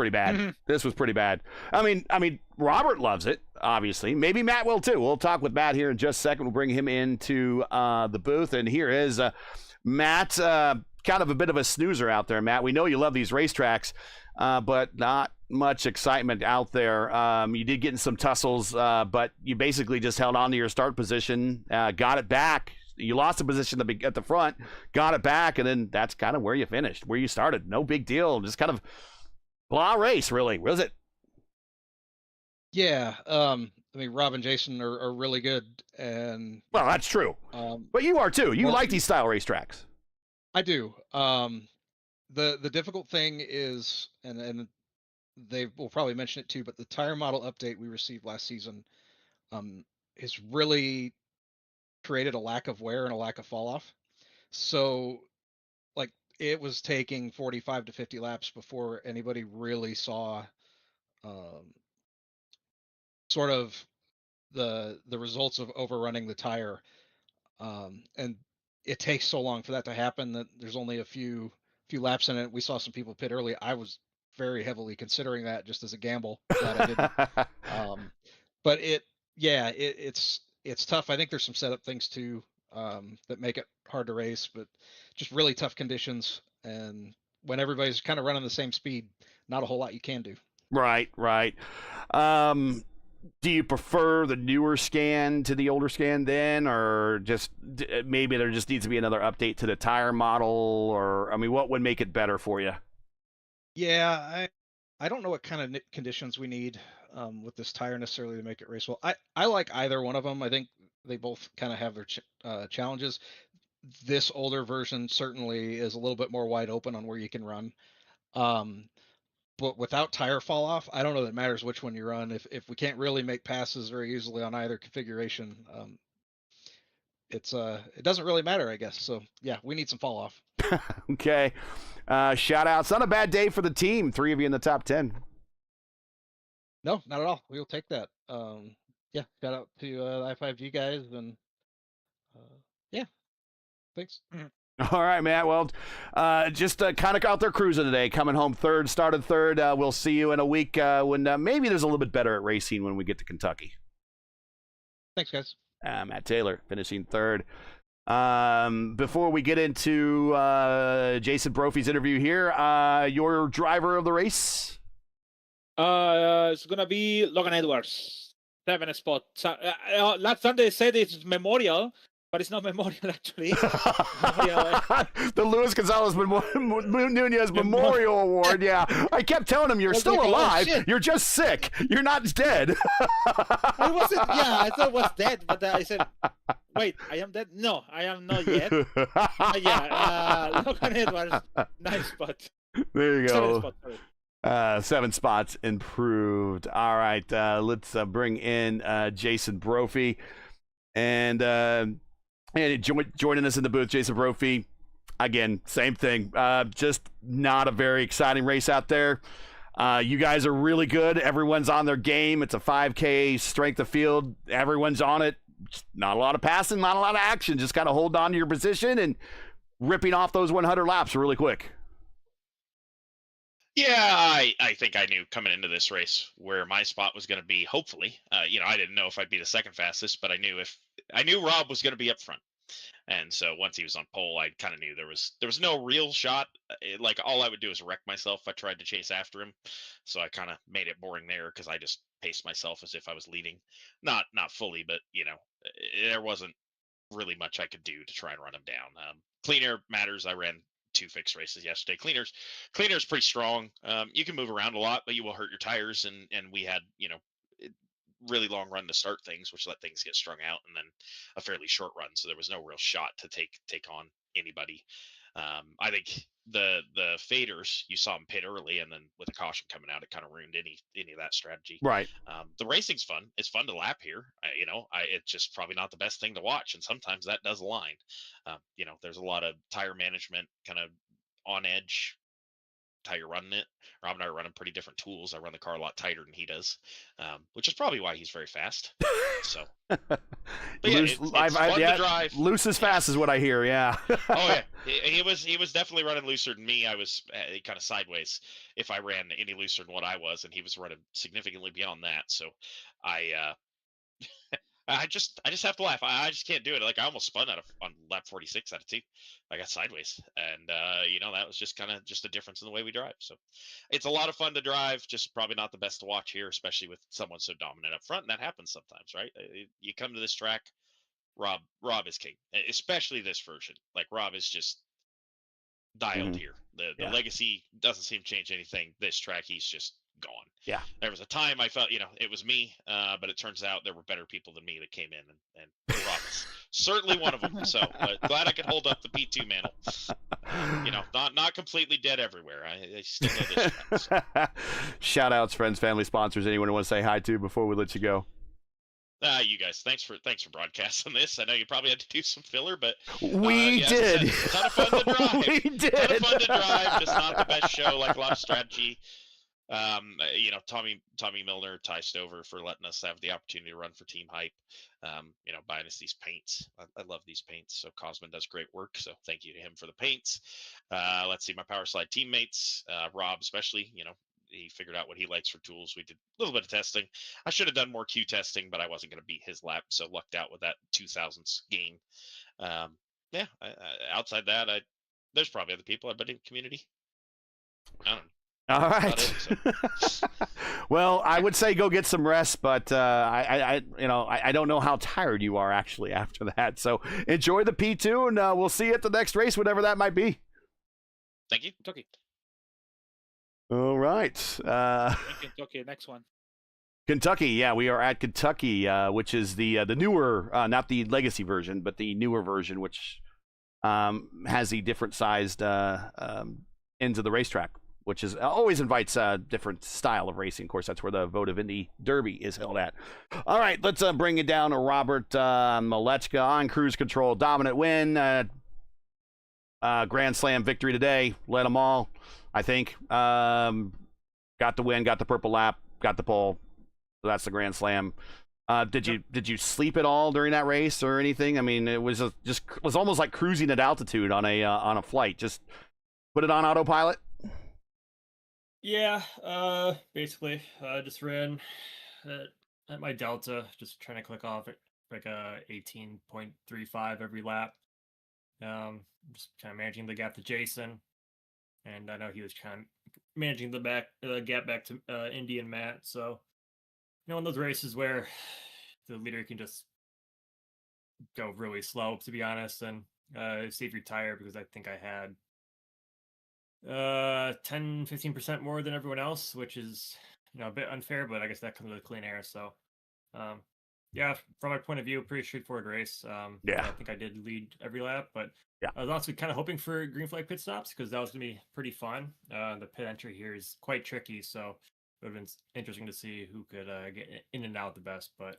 bad. Mm-hmm. This was pretty bad. I mean, Robert loves it. Obviously, maybe Matt will too. We'll talk with Matt here in just a second. We'll bring him into the booth, and here is Matt. Kind of a bit of a snoozer out there, Matt. We know you love these racetracks. But not much excitement out there. You did get in some tussles, but you basically just held on to your start position, got it back. You lost a position at the front, got it back, and then that's kind of where you finished, where you started. No big deal. Just kind of blah race, really. Was it? Yeah. I mean, Rob and Jason are really good. And well, that's true. But you are too. You like these style racetracks. I do. The difficult thing is, and they will probably mention it too, but the tire model update we received last season has really created a lack of wear and a lack of fall off. So like it was taking 45 to 50 laps before anybody really saw sort of the results of overrunning the tire. And it takes so long for that to happen that there's only a few laps in it. We saw some people pit early. I was very heavily considering that just as a gamble. Glad I didn't. But it's tough. I think there's some setup things too that make it hard to race, but just really tough conditions. And when everybody's kind of running the same speed, not a whole lot you can do. Right. Do you prefer the newer scan to the older scan then, or just maybe there just needs to be another update to the tire model, or I mean, what would make it better for you? Yeah, I don't know what kind of conditions we need with this tire necessarily to make it race well. I like either one of them. I think they both kind of have their challenges. This older version certainly is a little bit more wide open on where you can run. But without tire fall off, I don't know that it matters which one you run. If we can't really make passes very easily on either configuration, it doesn't really matter, I guess. So yeah, we need some fall off. Okay. Shout outs. Not a bad day for the team. 3 of you in the top 10. No, not at all. We'll take that. Yeah, shout out to the I5G guys, and yeah, thanks. Mm-hmm. All right, Matt. Well, just kind of out there cruising today, coming home third, started third. We'll see you in a week when maybe there's a little bit better at racing when we get to Kentucky. Thanks, guys. Matt Taylor finishing third. Before we get into Jason Brophy's interview here, your driver of the race? It's going to be Logan Edwards, 7th spot. Last Sunday they said it's Memorial. But it's not Memorial, actually. The Luis Gonzalez Nunez Memorial Award, yeah. I kept telling him, you're still alive. You're just sick. You're not dead. I wasn't, yeah, I thought I was dead. But I said, wait, I am dead? No, I am not yet. Logan Edwards, nice spot. There you go. 7th spot, 7 spots improved. All right, let's bring in Jason Brophy. And joining us in the booth, Jason Brophy. Again, same thing. Just not a very exciting race out there. You guys are really good. Everyone's on their game. It's a 5K strength of field. Everyone's on it. Just not a lot of passing, not a lot of action. Just kind of hold on to your position and ripping off those 100 laps really quick. Yeah, I think I knew coming into this race where my spot was going to be. Hopefully, I didn't know if I'd be the second fastest, but I knew Rob was going to be up front. And so once he was on pole, I kind of knew there was no real shot. Like all I would do is wreck myself if I tried to chase after him. So I kind of made it boring there because I just paced myself as if I was leading, not fully, but there wasn't really much I could do to try and run him down. Clean air matters. I ran 2 fixed races yesterday. Cleaner's pretty strong. You can move around a lot, but you will hurt your tires. And we had really long run to start things, which let things get strung out, and then a fairly short run, so there was no real shot to take on anybody. I think the faders, you saw them pit early, and then with a caution coming out, it kind of ruined any of that strategy. Right. The racing's fun. It's fun to lap here. It's just probably not the best thing to watch, and sometimes that does align. There's a lot of tire management kind of on edge. How you're running it. Rob and I are running pretty different tools. I run the car a lot tighter than he does, which is probably why he's very fast. So, but yeah, it's fun to drive. Loose as fast is what I hear. Yeah. Oh yeah, he was definitely running looser than me. I was kind of sideways if I ran any looser than what I was, and he was running significantly beyond that. So, I just have to laugh. I just can't do it. Like I almost spun on lap 46 out of 2. I got sideways, and that was just kind of just a difference in the way we drive. So it's a lot of fun to drive. Just probably not the best to watch here, especially with someone so dominant up front. And that happens sometimes, right? You come to this track, Rob is king, especially this version. Like Rob is just dialed here. The legacy doesn't seem to change anything. This track, he's just gone. Yeah. There was a time I felt, it was me, but it turns out there were better people than me that came in, and Rob is certainly one of them. So glad I could hold up the P2 mantle. Not completely dead everywhere. I still know this track, so. Shout outs, friends, family, sponsors. Anyone you want to say hi to before we let you go? You guys, thanks for broadcasting this. I know you probably had to do some filler, but we did. A ton of fun to drive. We did. A ton of fun to drive. Just not the best show. Like a lot of strategy. Tommy Milner, Ty Stover for letting us have the opportunity to run for Team Hype. Buying us these paints. I love these paints. So Cosman does great work. So thank you to him for the paints. Let's see, my Power Slide teammates, Rob especially. He figured out what he likes for tools. We did a little bit of testing. I should have done more Q testing, but I wasn't going to beat his lap, so lucked out with that 2000s game. Outside that, there's probably other people. I bet in the community. I don't know. All right. Well, I would say go get some rest, but I don't know how tired you are actually after that. So enjoy the P2, and we'll see you at the next race, whatever that might be. Thank you, Kentucky. All right. Kentucky, next one. Kentucky, yeah, we are at Kentucky, which is the newer, not the legacy version, but the newer version, which has the different sized ends of the racetrack, which is always invites a different style of racing. Of course, that's where the vote of Indy Derby is held at. All right, let's bring it down to Robert Malechka on cruise control, dominant win, Grand Slam victory today, led them all, I think. Got the win, got the purple lap, got the pole. So that's the Grand Slam. Did you sleep at all during that race or anything? I mean, it was was almost like cruising at altitude on a flight. Just put it on autopilot. Yeah, basically, just ran at my delta, just trying to click off at like a 18.35 every lap. Just kind of managing the gap to Jason, and I know he was kind of managing the gap back to Indy and Matt. So, in those races where the leader can just go really slow, to be honest, and save your tire, because I think I had 10-15% more than everyone else, which is a bit unfair, but I guess that comes with clean air. So yeah, from my point of view, pretty straightforward race. Yeah, I think I did lead every lap, but yeah, I was also kind of hoping for green flag pit stops, because that was gonna be pretty fun. The pit entry here is quite tricky, so it would have been interesting to see who could get in and out the best. But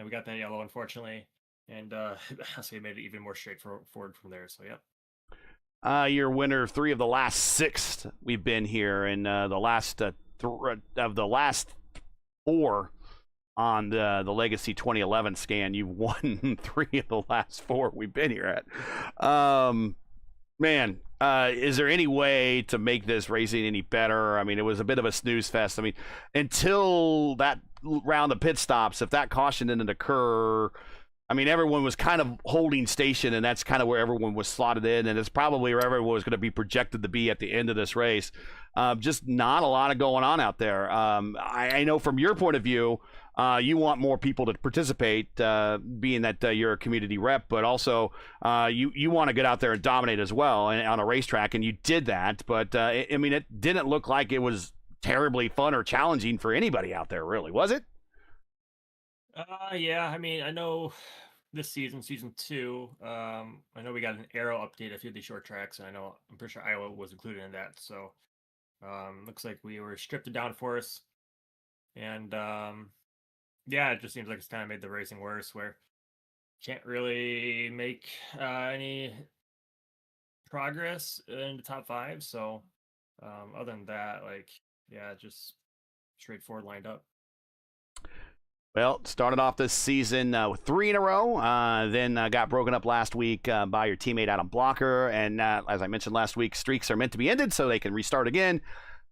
we got that yellow, unfortunately. and so we made it even more straightforward from there. So yeah. You're winner of 3 of the last 6 we've been here, and the last of the last 4 on the Legacy 2011 scan. You've won 3 of the last 4 we've been here at. Man, is there any way to make this racing any better? I mean, it was a bit of a snooze fest. I mean, until that round of pit stops, if that caution didn't occur, I mean, everyone was kind of holding station, and that's kind of where everyone was slotted in, and it's probably where everyone was going to be projected to be at the end of this race. Just not a lot of going on out there. I know from your point of view, you want more people to participate, being that you're a community rep, but also you want to get out there and dominate as well on a racetrack, and you did that. But, I mean, it didn't look like it was terribly fun or challenging for anybody out there, really, was it? Yeah, I mean, I know this season 2, I know we got an aero update, a few of these short tracks, and I'm pretty sure Iowa was included in that. So looks like we were stripped of downforce, and yeah, it just seems like it's kind of made the racing worse, where can't really make any progress in the top 5. So other than that, like, yeah, just straightforward lined up. Well, started off this season with 3 in a row, then got broken up last week by your teammate Adam Blocker, and as I mentioned last week, streaks are meant to be ended so they can restart again.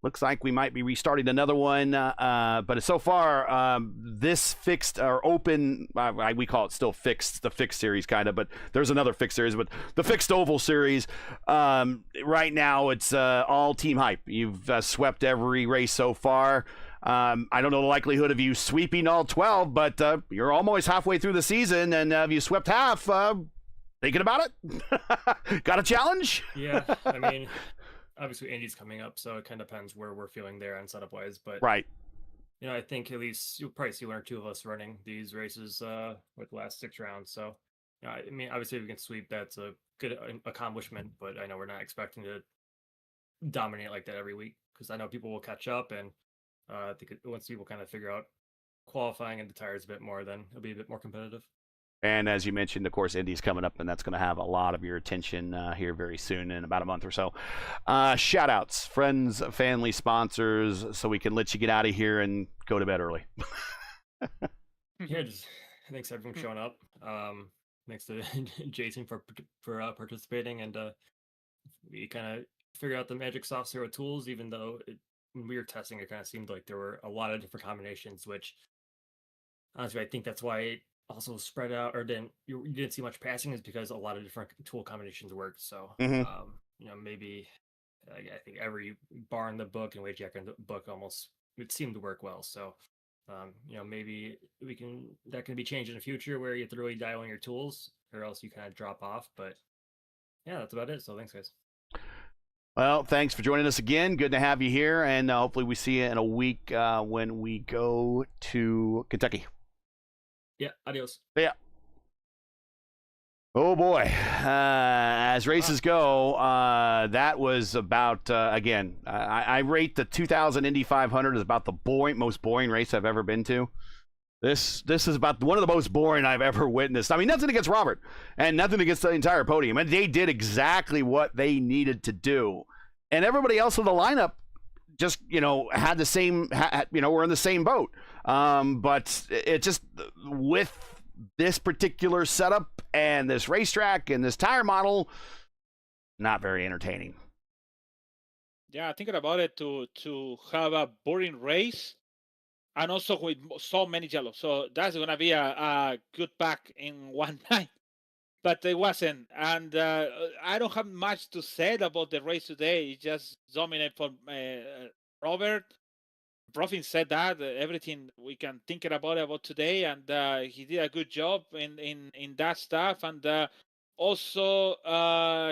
Looks like we might be restarting another one, but so far, this fixed or open, we call it still fixed, the fixed series kind of, but there's another fixed series, but the fixed oval series, right now it's all team hype. You've swept every race so far. I don't know the likelihood of you sweeping all 12, but you're almost halfway through the season, and if you swept half, thinking about it? Got a challenge? Yeah, I mean, obviously Indy's coming up, so it kind of depends where we're feeling there on setup wise. But right, I think at least you'll probably see 1 or 2 of us running these races with the last 6 rounds. So I mean, obviously if we can sweep, that's a good accomplishment. But I know we're not expecting to dominate like that every week, because I know people will catch up, and I think once people kind of figure out qualifying and the tires a bit more, then it'll be a bit more competitive. And as you mentioned, of course, Indy's coming up, and that's going to have a lot of your attention here very soon, in about a month or so. Shout outs, friends, family, sponsors, so we can let you get out of here and go to bed early. Yeah, just thanks everyone for showing up. Thanks to Jason for participating, and we kind of figured out the magic soft zero tools, even though when we were testing, it kind of seemed like there were a lot of different combinations, which honestly, I think that's why it also spread out, or you didn't see much passing, is because a lot of different tool combinations worked. So, maybe I think every bar in the book and wage jacker in the book almost, it seemed to work well. So, maybe that can be changed in the future, where you have to really dial in your tools, or else you kind of drop off. But yeah, that's about it. So thanks, guys. Well, thanks for joining us again. Good to have you here, and hopefully we see you in a week when we go to Kentucky. Yeah, adios. Yeah. Oh boy, as races go, that was about again. I rate the 2000 Indy 500 as about the most boring race I've ever been to. This is about one of the most boring I've ever witnessed. I mean, nothing against Robert, and nothing against the entire podium, and they did exactly what they needed to do, and everybody else in the lineup just had the same. We're in the same boat. But it just, with this particular setup and this racetrack and this tire model, not very entertaining. Yeah, thinking about it, to have a boring race, and also with so many yellow. So that's going to be a good pack in one night. But it wasn't. And I don't have much to say about the race today. It just dominated for Robert. Profin said that everything we can think about today, and he did a good job in that stuff. And also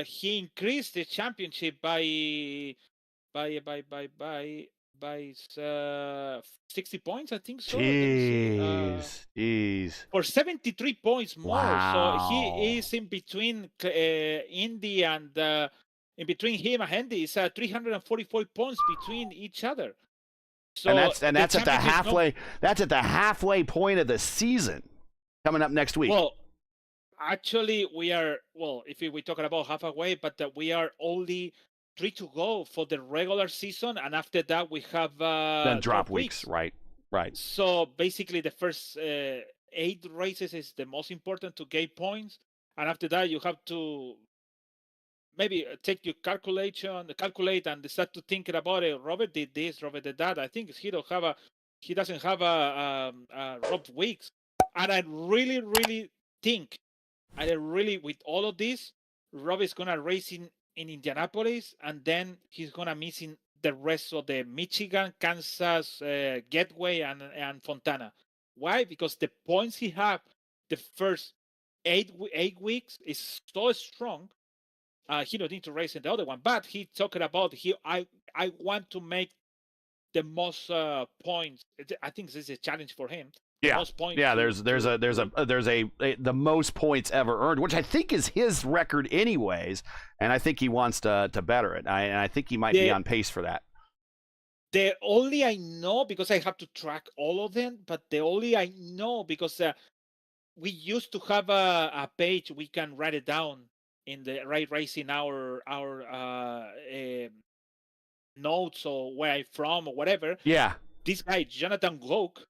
he increased the championship by 60 points, I think so. Jeez. For 73 points more. Wow. So he is in between Indy and in between him and Andy. It's 344 points between each other. So that's at the halfway. That's at the halfway point of the season, coming up next week. Well, Actually, we are, well, if we're talking about halfway, but we are only 3 to go for the regular season, and after that we have Then drop weeks. Right. So basically, the first 8 races is the most important to gain points, and after that you have to maybe take your calculate and start to thinking about it. Robert did this, Robert did that. I think he doesn't have a rough weeks, and I really think, with all of this, Rob is gonna race in Indianapolis, and then he's gonna missing the rest of the Michigan, Kansas, Gateway, and Fontana. Why? Because the points he have the first 8 weeks is so strong. He don't need to race in the other one, but he talking about I want to make the most points. I think this is a challenge for him. Yeah, most points there's the most points ever earned, which I think is his record anyways, and I think he wants to better it. And I think he might be on pace for that. The only I know, because I have to track all of them, but the only I know because we used to have a page we can write it down in the racing our notes or where I'm from or whatever. Yeah. This guy Jonathan Goke,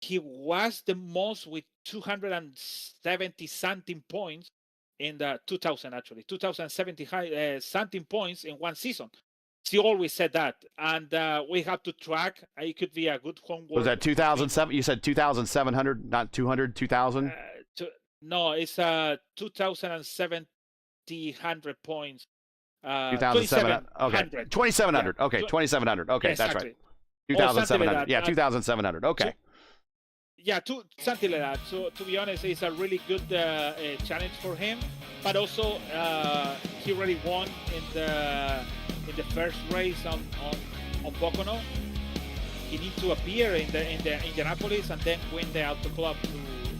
he was the most with 270 something points in the 2,070 something points in one season. She always said that, and we have to track. It could be a good homework. Was that 2007? You said 2,700, not 200, 2,000? No, it's 2,700 points. 2,700. Okay. 2,700. Yeah. Okay. 2,700. Okay, yeah, that's exactly. right. 2,700. Like yeah, 2,700. Okay. Something like that. So to be honest, it's a really good challenge for him. But also, he already won in the first race on Pocono. He needs to appear in the Indianapolis and then win the Auto Club to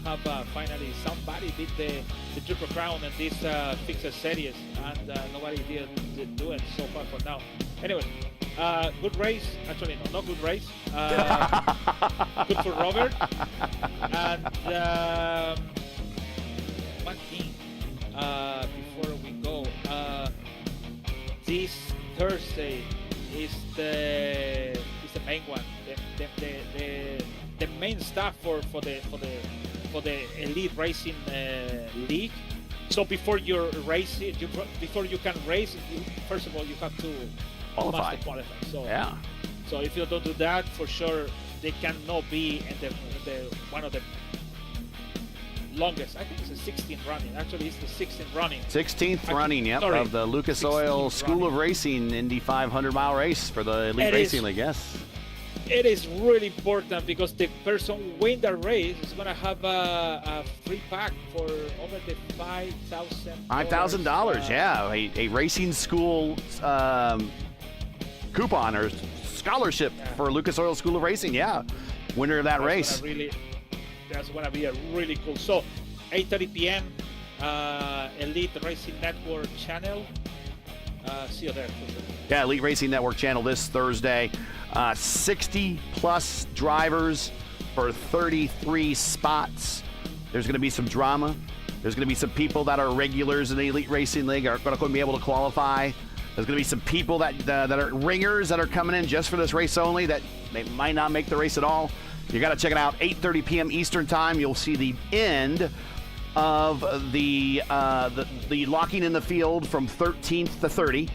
have finally somebody beat the Triple Crown in this fixed series, and nobody did do it so far for now. Anyway, good race. Actually, no, not good race. Good for Robert. And one thing before we go, this Thursday is the main one. The main stuff for the Elite Racing League. So before you race, before you can race, first of all you have to qualify. So yeah. So if you don't do that, for sure they cannot be in the one of the longest. I think it's the 16th running. Actually, it's the 16th running. 16th running, yep, sorry, of the Lucas Oil School of Racing Indy 500-mile race for the Elite Racing League. Yes. It is really important because the person win the race is gonna have a free pack for over the $5,000. Yeah, a racing school coupon or scholarship for Lucas Oil School of Racing. Yeah, winner of that race. That's gonna be a really cool. So 8:30 p.m. Elite Racing Network channel. See you there. Yeah, Elite Racing Network channel this Thursday. 60 plus drivers for 33 spots. There's going to be some drama. There's going to be some people that are regulars in the Elite Racing League are going to be able to qualify. There's going to be some people that are ringers that are coming in just for this race only that they might not make the race at all. You got to check it out. 8:30 p.m. Eastern Time. You'll see the end of the locking in the field from 13th to 30.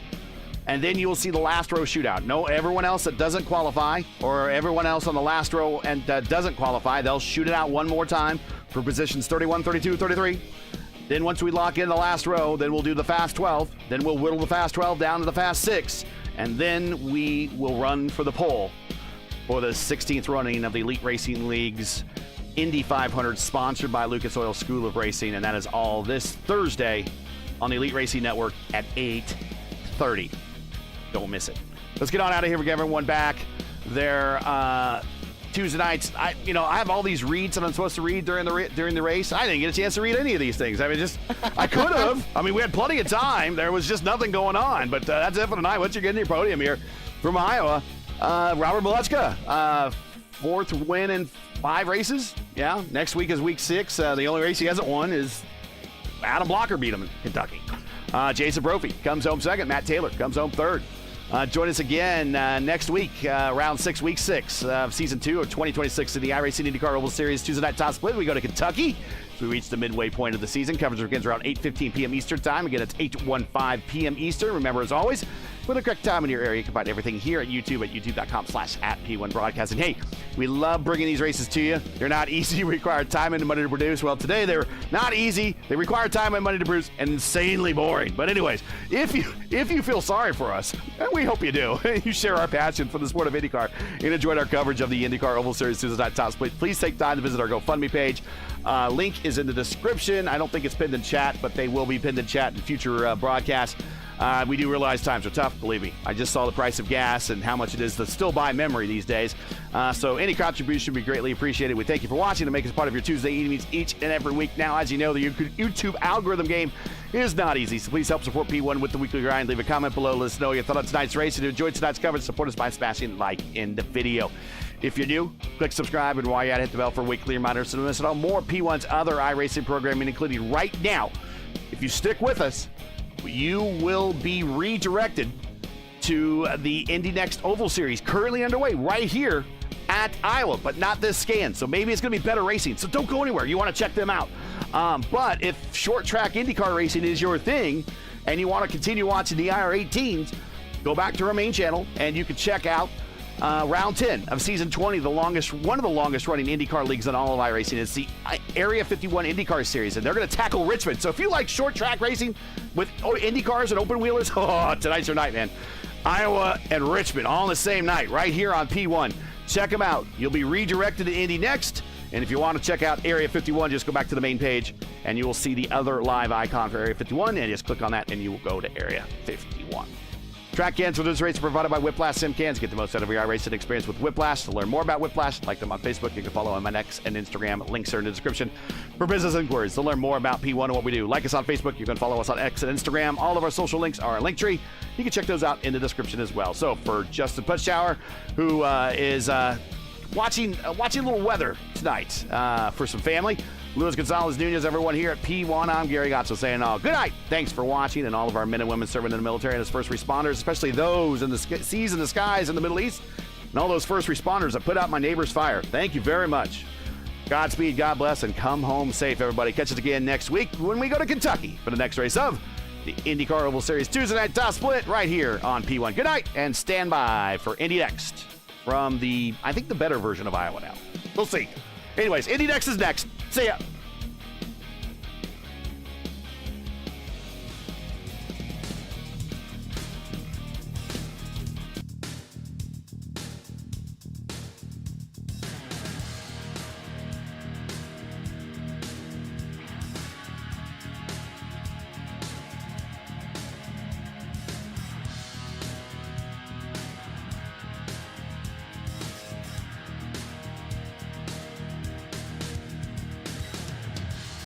And then you will see the last row shootout. No, everyone else that doesn't qualify or everyone else on the last row and doesn't qualify, they'll shoot it out one more time for positions 31, 32, 33. Then once we lock in the last row, then we'll do the fast 12. Then we'll whittle the fast 12 down to the fast 6. And then we will run for the pole for the 16th running of the Elite Racing League's Indy 500, sponsored by Lucas Oil School of Racing. And that is all this Thursday on the Elite Racing Network at 8:30. Don't miss it. Let's get on out of here. We get everyone back there Tuesday nights. I have all these reads that I'm supposed to read during the race. I didn't get a chance to read any of these things. I mean, I could have. I mean, we had plenty of time. There was just nothing going on. But that's it for tonight. Once you get in your podium here from Iowa, Robert Malechka, 4th win in 5 races. Yeah. Next week is week 6. The only race he hasn't won is Adam Blocker beat him in Kentucky. Jason Brophy comes home second. Matt Taylor comes home third. Join us again next week, round 6, week 6 of season 2 of 2026 of the iRacing IndyCar Oval Series Tuesday night top split. We go to Kentucky as we reach the midway point of the season. Coverage begins around 8:15 p.m. Eastern time. Again, it's 8:15 p.m. Eastern. Remember, as always, with the correct time in your area, you can find everything here at YouTube at youtube.com/@P1 Broadcasting. Hey, we love bringing these races to you. They're not easy, require time and money to produce. Well, today they're not easy. They require time and money to produce, and insanely boring. But anyways, if you feel sorry for us, and we hope you do, you share our passion for the sport of IndyCar and enjoyed our coverage of the IndyCar Oval Series Tuesday night top split, please take time to visit our GoFundMe page. Link is in the description. I don't think it's pinned in chat, but they will be pinned in chat in future broadcasts. We do realize times are tough, believe me. I just saw the price of gas and how much it is to still buy memory these days. So any contribution would be greatly appreciated. We thank you for watching and make us part of your Tuesday evenings each and every week. Now, as you know, the YouTube algorithm game is not easy, so please help support P1 with the weekly grind. Leave a comment below. Let us know your thoughts on tonight's race. If you enjoyed tonight's coverage, support us by smashing like in the video. If you're new, click subscribe, and while you're at it, hit the bell for weekly reminders so don't miss out on more P1's other iRacing programming, including right now. If you stick with us, you will be redirected to the Indy Next Oval Series, currently underway right here at Iowa, but not this scan. So maybe it's going to be better racing. So don't go anywhere. You want to check them out. But if short track IndyCar racing is your thing and you want to continue watching the IR18s, go back to our main channel and you can check out round 10 of season 20, one of the longest running IndyCar leagues in all of iRacing. It's the Area 51 IndyCar Series, and they're going to tackle Richmond. So if you like short track racing with IndyCars and open wheelers, tonight's your night, man. Iowa and Richmond all on the same night, right here on P1. Check them out. You'll be redirected to Indy Next. And if you want to check out Area 51, just go back to the main page, and you will see the other live icon for Area 51, and just click on that, and you will go to Area 51. Track cans for this race are provided by Whiplash Sim Cans. Get the most out of your iRacing experience with Whiplash. To learn more about Whiplash, like them on Facebook. You can follow them on X and Instagram. Links are in the description. For business inquiries, to learn more about P1 and what we do, like us on Facebook. You can follow us on X and Instagram. All of our social links are in Linktree. You can check those out in the description as well. So for Justin Putschower, who is watching a little weather tonight for some family, Luis Gonzalez Nunez, everyone here at P1, I'm Gary Gotzo saying good night. Thanks for watching, and all of our men and women serving in the military and as first responders, especially those in the seas and the skies in the Middle East, and all those first responders that put out my neighbor's fire. Thank you very much. Godspeed, God bless, and come home safe, everybody. Catch us again next week when we go to Kentucky for the next race of the IndyCar Oval Series Tuesday night top split right here on P1. Good night, and stand by for Indy Next from I think the better version of Iowa now. We'll see. Anyways, Indy Next is next. See ya.